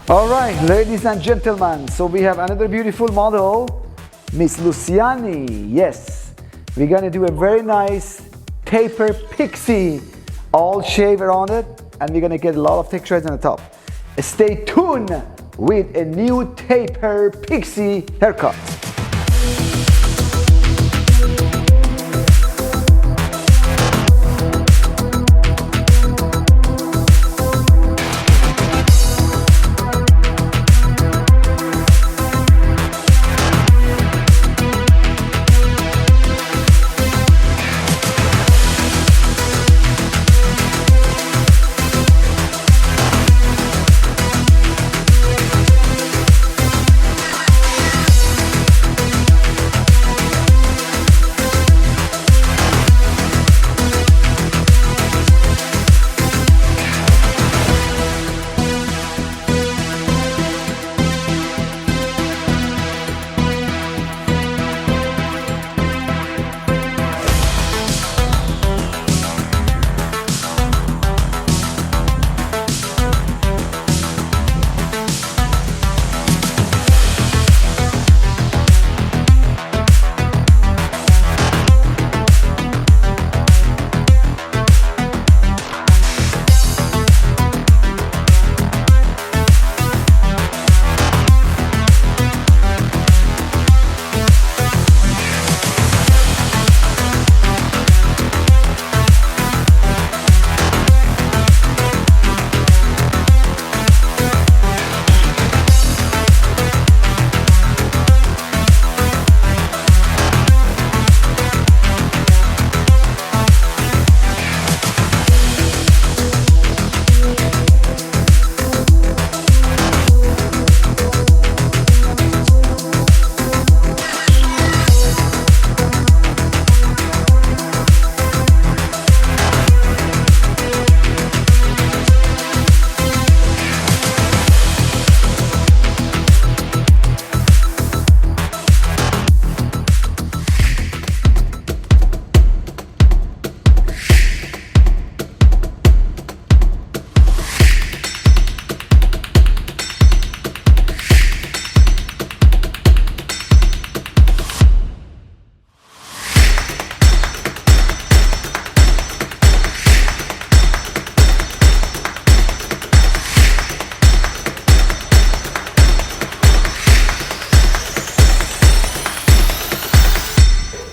All right, ladies and gentlemen, so we have another beautiful model, Miss Luciani. Yes, we're gonna do a very nice taper pixie, all shave around it, and we're gonna get a lot of texture on the top. Stay tuned with a new taper pixie haircut.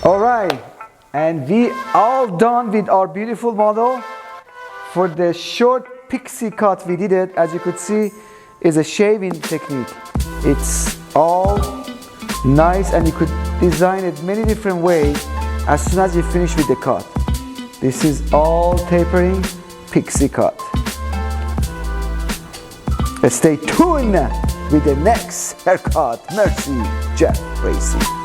All right, and we all done with our beautiful model. For the short pixie cut we did it, as you could see, is a shaving technique. It's all nice and you could design it many different ways as soon as you finish with the cut. This is all tapering pixie cut. Stay tuned with the next haircut. Merci, Jeff Racy.